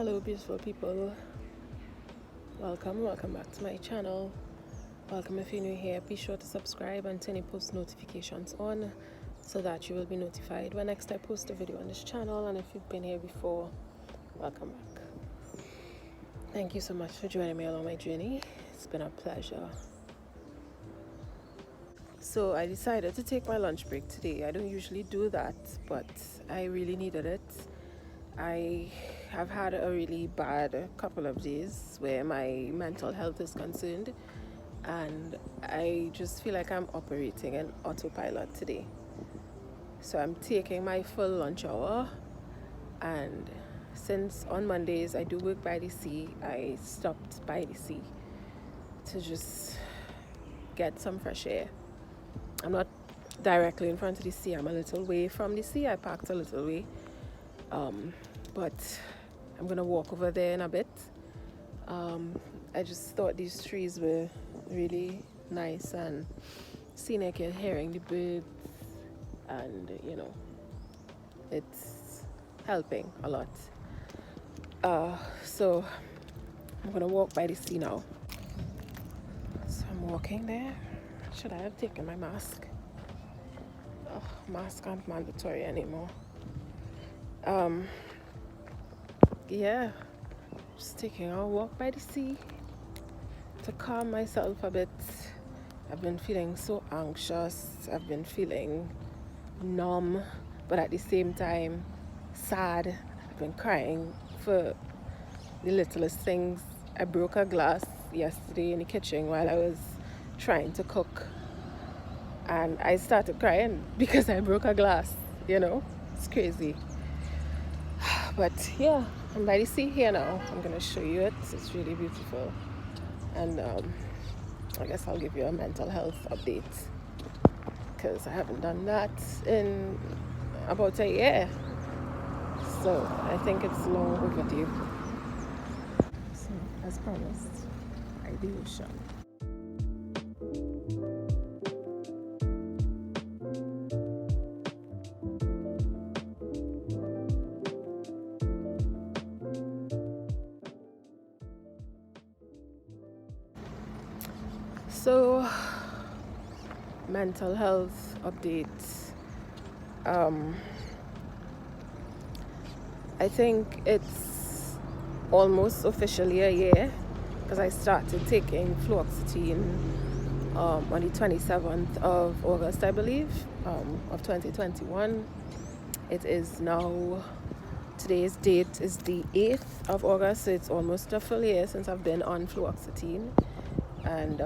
Hello beautiful people, welcome back to my channel. Welcome if you're new here. Be sure to subscribe and turn your post notifications on so that you will be notified when next I post a video on this channel. And if you've been here before, welcome back. Thank you so much for joining me along my journey. It's been a pleasure. So I decided to take my lunch break today. I don't usually do that, but I really needed it. I have had a really bad couple of days where my mental health is concerned, and I just feel like I'm operating in autopilot today. So I'm taking my full lunch hour, and since on Mondays I do work by the sea, I stopped by the sea to just get some fresh air. I'm not directly in front of the sea, I'm a little way from the sea. I parked a little way, but I'm gonna walk over there in a bit. I just thought these trees were really nice and scenic, and hearing the birds, and it's helping a lot. So I'm gonna walk by the sea now. So I'm walking there. Should I have taken my mask? Oh, masks aren't mandatory anymore. Yeah, just taking a walk by the sea to calm myself a bit. I've been feeling so anxious. I've been feeling numb, but at the same time sad. I've been crying for the littlest things. I broke a glass yesterday in the kitchen while I was trying to cook, and I started crying because I broke a glass. It's crazy. But yeah, I'm by the sea here now. I'm gonna show you it. It's really beautiful, and I guess I'll give you a mental health update because I haven't done that in about a year, so I think it's long overdue. So as promised, by the ocean. So, mental health updates. I think it's almost officially a year because I started taking Fluoxetine on the 27th of August, I believe, of 2021. It is now, today's date is the 8th of August, so it's almost a full year since I've been on Fluoxetine. And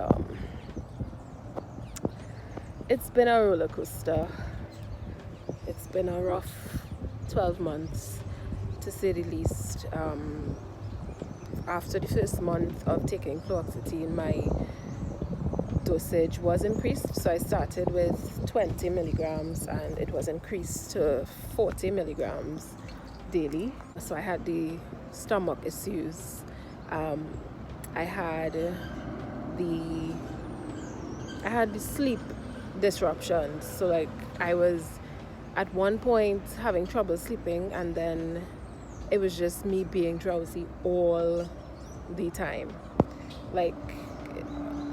it's been a roller coaster. It's been a rough 12 months, to say the least. After the first month of taking Fluoxetine, my dosage was increased. So I started with 20 milligrams and it was increased to 40 milligrams daily. So I had the stomach issues. I had the sleep disruptions. So like I was at one point having trouble sleeping, and then it was just me being drowsy all the time, like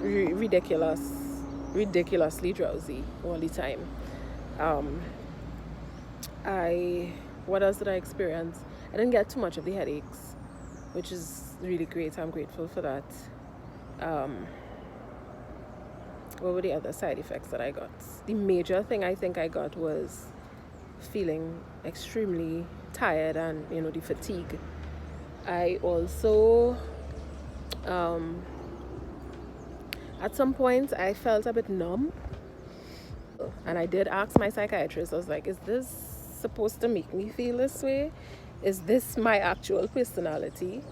ridiculously drowsy all the time. What else did I experience? I didn't get too much of the headaches, which is really great. I'm grateful for that. What were the other side effects that I got? The major thing I think I got was feeling extremely tired and the fatigue. I also at some point I felt a bit numb, and I did ask my psychiatrist. I was like, is this supposed to make me feel this way? Is this my actual personality?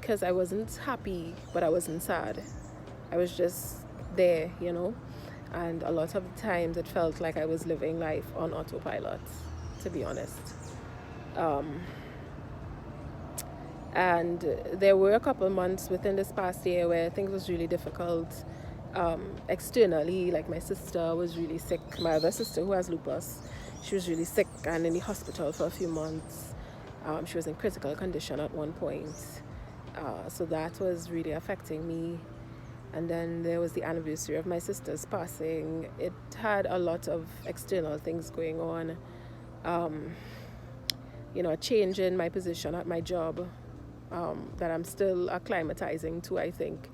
Because I wasn't happy, but I wasn't sad. I was just there, and a lot of the times it felt like I was living life on autopilot, to be honest. And there were a couple months within this past year where things was really difficult externally. Like my sister was really sick. My other sister, who has lupus, she was really sick and in the hospital for a few months. She was in critical condition at one point. So that was really affecting me. And then there was the anniversary of my sister's passing. It had a lot of external things going on. A change in my position at my job that I'm still acclimatizing to, I think.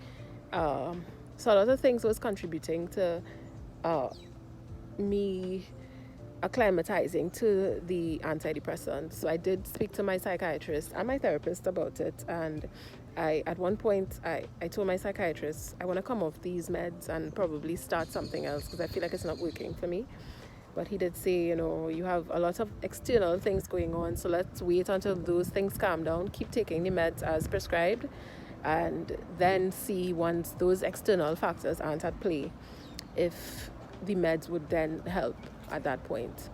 So a lot of things was contributing to me acclimatizing to the antidepressants. So I did speak to my psychiatrist and my therapist about it, and at one point I told my psychiatrist I want to come off these meds and probably start something else because I feel like it's not working for me. But he did say, you have a lot of external things going on, so let's wait until those things calm down, keep taking the meds as prescribed, and then see once those external factors aren't at play if the meds would then help at that point.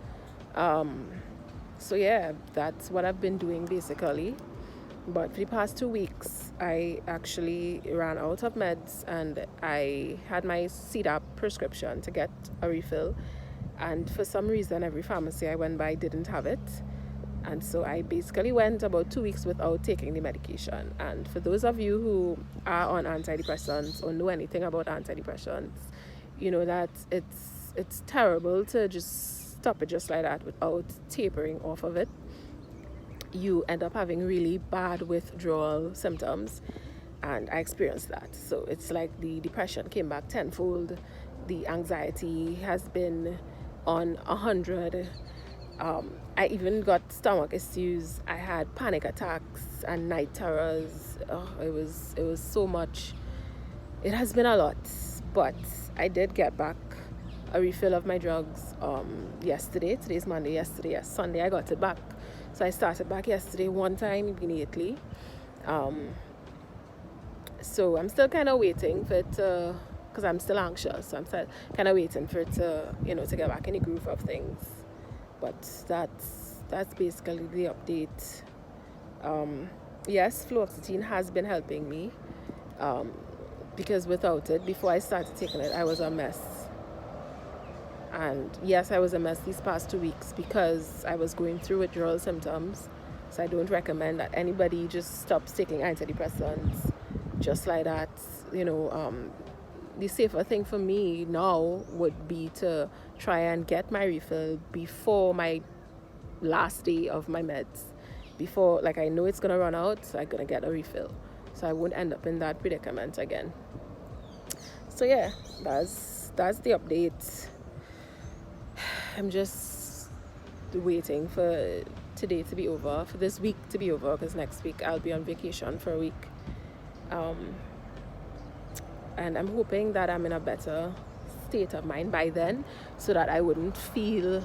So yeah, that's what I've been doing basically. But for the past 2 weeks, I actually ran out of meds, and I had my CDAP prescription to get a refill. And for some reason, every pharmacy I went by didn't have it. And so I basically went about 2 weeks without taking the medication. And for those of you who are on antidepressants or know anything about antidepressants, you know that it's terrible to just stop it just like that without tapering off of it. You end up having really bad withdrawal symptoms, and I experienced that. So it's like the depression came back tenfold. The anxiety has been on 100. I even got stomach issues. I had panic attacks and night terrors. It was so much. It has been a lot, but I did get back a refill of my drugs yesterday. Today's Monday. Yesterday, Sunday, I got it back. So I started back yesterday one time immediately. So I'm still kind of waiting for it to, because I'm still anxious. So I'm still kind of waiting for it to, to get back in the groove of things. But that's basically the update. Yes, fluoxetine has been helping me. Because without it, before I started taking it, I was a mess. And yes, I was a mess these past 2 weeks because I was going through withdrawal symptoms. So I don't recommend that anybody just stops taking antidepressants just like that. The safer thing for me now would be to try and get my refill before my last day of my meds. Before, I know it's going to run out, so I'm going to get a refill. So I won't end up in that predicament again. So yeah, that's the update. I'm just waiting for today to be over, for this week to be over, because next week I'll be on vacation for a week. And I'm hoping that I'm in a better state of mind by then, so that I wouldn't feel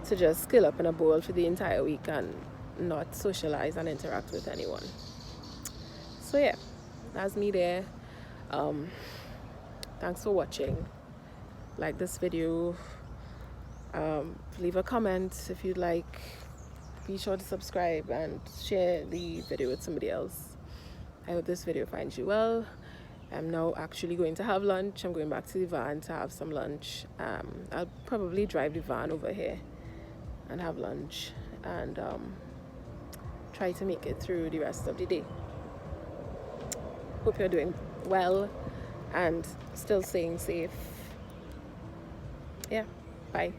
to just skill up in a bowl for the entire week and not socialize and interact with anyone. So yeah, that's me there. Thanks for watching. Like this video. Leave a comment if you'd like. Be sure to subscribe and share the video with somebody else. I hope this video finds you well. I'm now actually going to have lunch. I'm going back to the van to have some lunch. I'll probably drive the van over here and have lunch and try to make it through the rest of the day. Hope you're doing well and still staying safe. Yeah, bye.